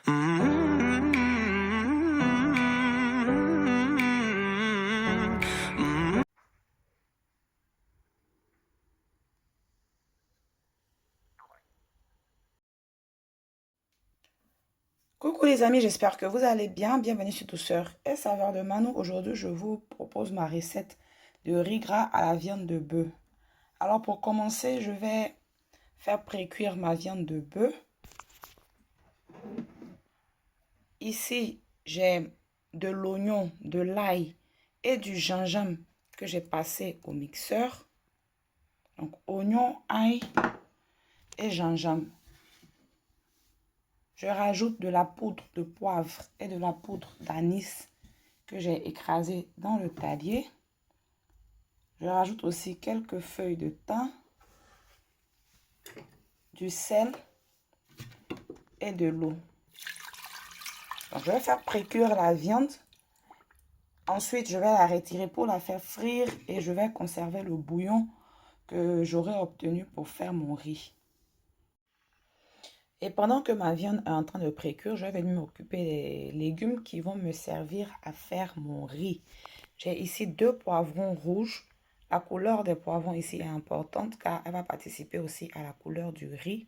Coucou les amis, j'espère que vous allez bien. Bienvenue sur Douceur et Saveur de Mano. Aujourd'hui, je vous propose ma recette de riz gras à la viande de bœuf. Alors pour commencer, je vais faire pré-cuire ma viande de bœuf. Ici, j'ai de l'oignon, de l'ail et du gingembre que j'ai passé au mixeur. Donc oignon, ail et gingembre. Je rajoute de la poudre de poivre et de la poudre d'anis que j'ai écrasé dans le tablier. Je rajoute aussi quelques feuilles de thym, du sel et de l'eau. Donc, je vais faire pré-cuire la viande. Ensuite, je vais la retirer pour la faire frire et je vais conserver le bouillon que j'aurai obtenu pour faire mon riz. Et pendant que ma viande est en train de pré-cuire, je vais venir m'occuper des légumes qui vont me servir à faire mon riz. J'ai ici 2 poivrons rouges. La couleur des poivrons ici est importante car elle va participer aussi à la couleur du riz.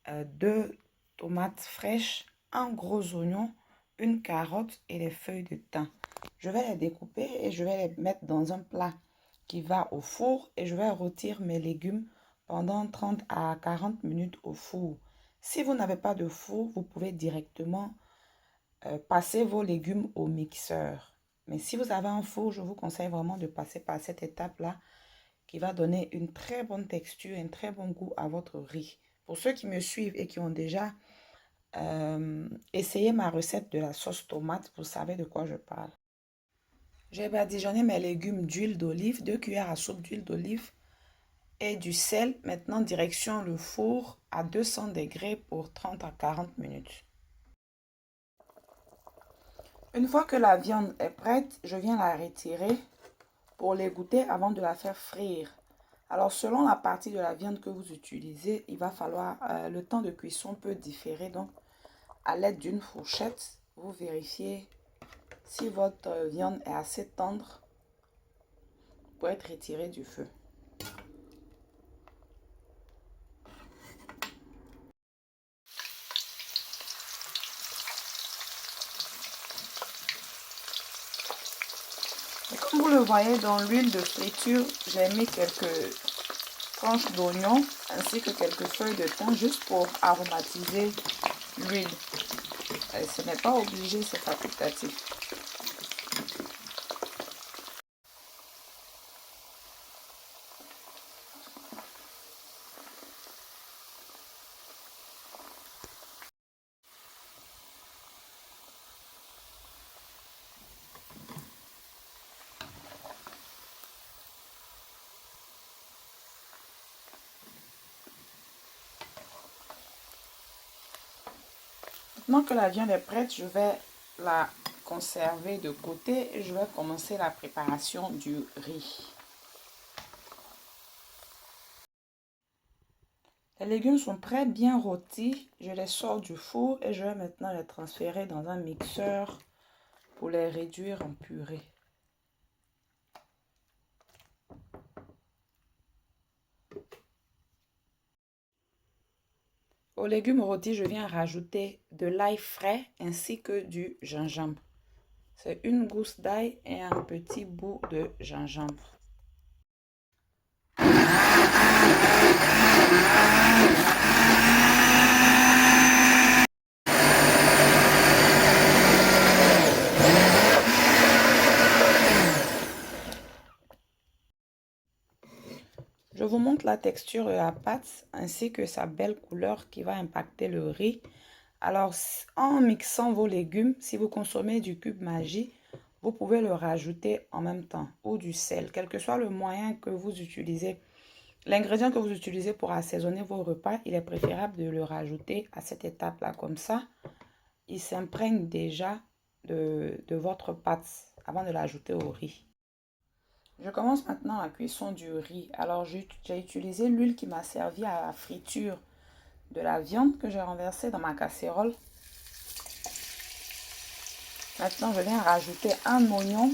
2 tomates fraîches, un gros oignon, une carotte et les feuilles de thym. Je vais les découper et je vais les mettre dans un plat qui va au four et je vais rôtir mes légumes pendant 30 à 40 minutes au four. Si vous n'avez pas de four, vous pouvez directement passer vos légumes au mixeur. Mais si vous avez un four, je vous conseille vraiment de passer par cette étape-là qui va donner une très bonne texture, un très bon goût à votre riz. Pour ceux qui me suivent et qui ont déjà essayé ma recette de la sauce tomate, vous savez de quoi je parle. J'ai badigeonné mes légumes d'huile d'olive, 2 cuillères à soupe d'huile d'olive et du sel. Maintenant, direction le four à 200 degrés pour 30 à 40 minutes. Une fois que la viande est prête, je viens la retirer pour l'égoutter avant de la faire frire. Alors, selon la partie de la viande que vous utilisez, il va falloir, le temps de cuisson peut différer. Donc, à l'aide d'une fourchette, vous vérifiez si votre viande est assez tendre pour être retirée du feu. Et comme vous le voyez dans l'huile de friture, j'ai mis quelques tranches d'oignon ainsi que quelques feuilles de thym juste pour aromatiser l'huile. Ce n'est pas obligé, c'est facultatif. Maintenant que la viande est prête, je vais la conserver de côté et je vais commencer la préparation du riz. Les légumes sont prêts, bien rôtis. Je les sors du four et je vais maintenant les transférer dans un mixeur pour les réduire en purée. Aux légumes rôtis, je viens rajouter de l'ail frais ainsi que du gingembre. C'est une gousse d'ail et un petit bout de gingembre. Je vous montre la texture de la pâte ainsi que sa belle couleur qui va impacter le riz. Alors, en mixant vos légumes, si vous consommez du cube Maggi, vous pouvez le rajouter en même temps ou du sel, quel que soit le moyen que vous utilisez. L'ingrédient que vous utilisez pour assaisonner vos repas, il est préférable de le rajouter à cette étape-là. Comme ça, il s'imprègne déjà de votre pâte avant de l'ajouter au riz. Je commence maintenant la cuisson du riz. Alors, j'ai utilisé l'huile qui m'a servi à la friture de la viande que j'ai renversée dans ma casserole. Maintenant, je viens rajouter un oignon,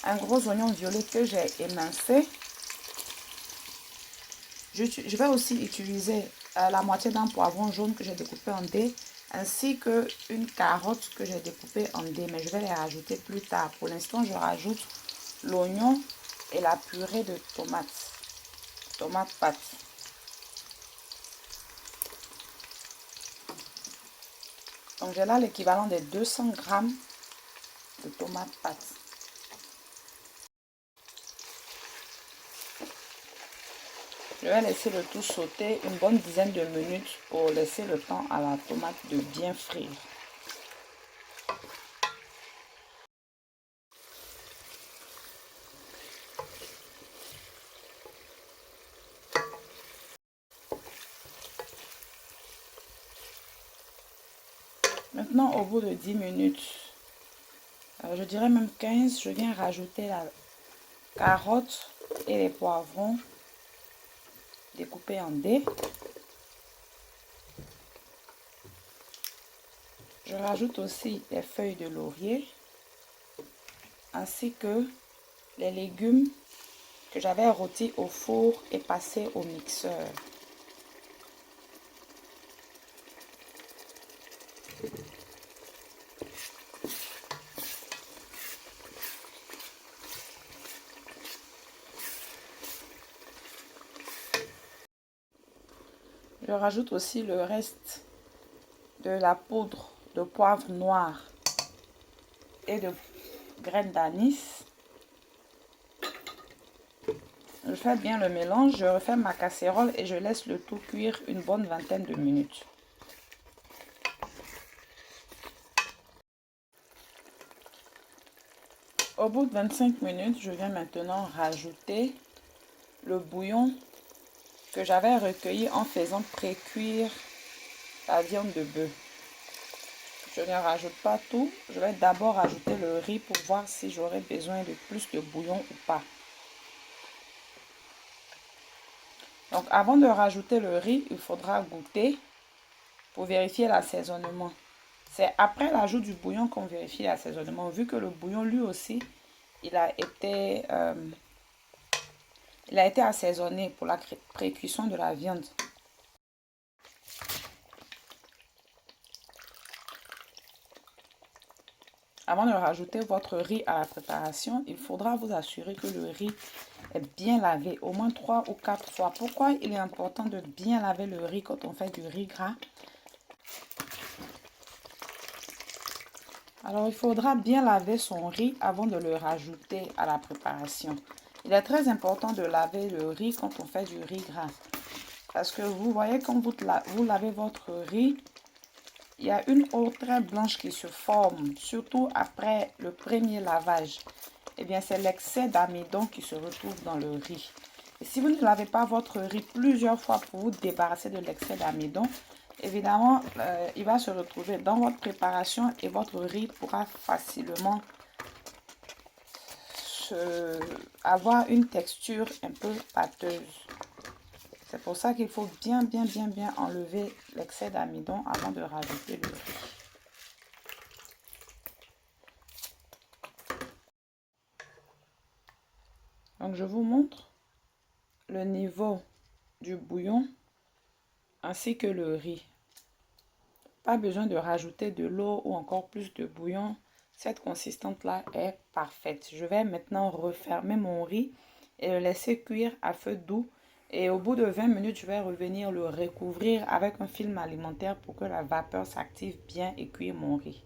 un gros oignon violet que j'ai émincé. Je vais aussi utiliser la moitié d'un poivron jaune que j'ai découpé en dés, ainsi qu'une carotte que j'ai découpée en dés, mais je vais les rajouter plus tard. Pour l'instant, je rajoute l'oignon et la purée de tomates, tomates pâte. Donc j'ai là l'équivalent des 200 grammes de tomates pâte. Je vais laisser le tout sauter une bonne dizaine de minutes pour laisser le temps à la tomate de bien frire. Maintenant, au bout de 10 minutes, je dirais même 15, je viens rajouter la carotte et les poivrons découpés en dés. Je rajoute aussi les feuilles de laurier ainsi que les légumes que j'avais rôtis au four et passés au mixeur. Je rajoute aussi le reste de la poudre de poivre noir et de graines d'anis. Je fais bien le mélange, je refais ma casserole et je laisse le tout cuire une bonne vingtaine de minutes. Au bout de 25 minutes, je viens maintenant rajouter le bouillon que j'avais recueilli en faisant pré-cuire la viande de bœuf. Je ne rajoute pas tout, je vais d'abord rajouter le riz pour voir si j'aurai besoin de plus de bouillon ou pas. Donc avant de rajouter le riz, il faudra goûter pour vérifier l'assaisonnement. C'est après l'ajout du bouillon qu'on vérifie l'assaisonnement. Vu que le bouillon lui aussi, il a été assaisonné pour la pré-cuisson de la viande. Avant de rajouter votre riz à la préparation, il faudra vous assurer que le riz est bien lavé, au moins 3 ou 4 fois. Pourquoi il est important de bien laver le riz quand on fait du riz gras? Alors, il faudra bien laver son riz avant de le rajouter à la préparation. Il est très important de laver le riz quand on fait du riz gras. Parce que vous voyez, quand vous lavez votre riz, il y a une eau très blanche qui se forme, surtout après le premier lavage. Eh bien, c'est l'excès d'amidon qui se retrouve dans le riz. Et si vous ne lavez pas votre riz plusieurs fois pour vous débarrasser de l'excès d'amidon, évidemment, il va se retrouver dans votre préparation et votre riz pourra facilement avoir une texture un peu pâteuse. C'est pour ça qu'il faut bien enlever l'excès d'amidon avant de rajouter le riz. Donc, je vous montre le niveau du bouillon ainsi que le riz. Pas besoin de rajouter de l'eau ou encore plus de bouillon. Cette consistance-là est parfaite. Je vais maintenant refermer mon riz et le laisser cuire à feu doux. Et au bout de 20 minutes, je vais revenir le recouvrir avec un film alimentaire pour que la vapeur s'active bien et cuire mon riz.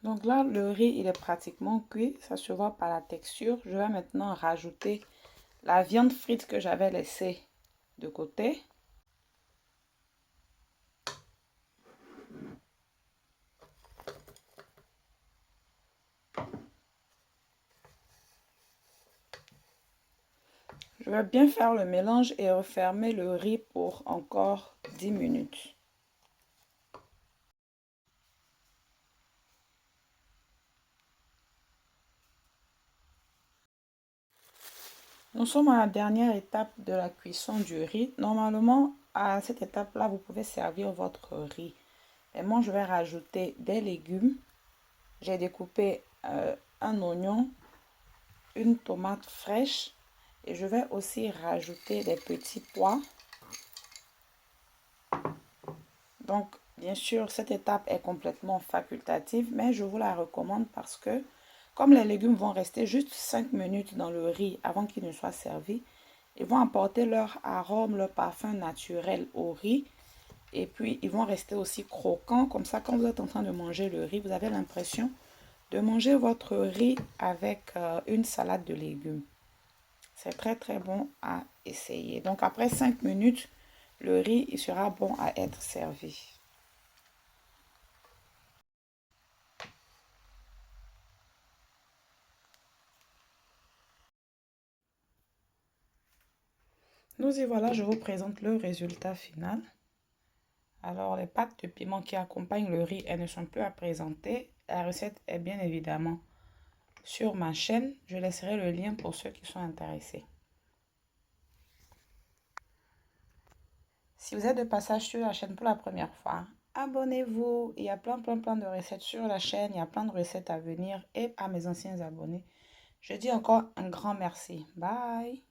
Donc là, le riz, il est pratiquement cuit. Ça se voit par la texture. Je vais maintenant rajouter la viande frite que j'avais laissée de côté. Je vais bien faire le mélange et refermer le riz pour encore 10 minutes. Nous sommes à la dernière étape de la cuisson du riz. Normalement, à cette étape-là, vous pouvez servir votre riz. Et moi, je vais rajouter des légumes. J'ai découpé un oignon, une tomate fraîche et je vais aussi rajouter des petits pois. Donc, bien sûr, cette étape est complètement facultative, mais je vous la recommande parce que comme les légumes vont rester juste 5 minutes dans le riz avant qu'ils ne soient servis, ils vont apporter leur arôme, leur parfum naturel au riz. Et puis, ils vont rester aussi croquants. Comme ça, quand vous êtes en train de manger le riz, vous avez l'impression de manger votre riz avec une salade de légumes. C'est très très bon à essayer. Donc, après 5 minutes, le riz il sera bon à être servi. Nous y voilà, je vous présente le résultat final. Alors, les pâtes de piment qui accompagnent le riz, elles ne sont plus à présenter. La recette est bien évidemment sur ma chaîne. Je laisserai le lien pour ceux qui sont intéressés. Si vous êtes de passage sur la chaîne pour la première fois, abonnez-vous. Il y a plein de recettes sur la chaîne. Il y a plein de recettes à venir. Et à mes anciens abonnés, je dis encore un grand merci. Bye!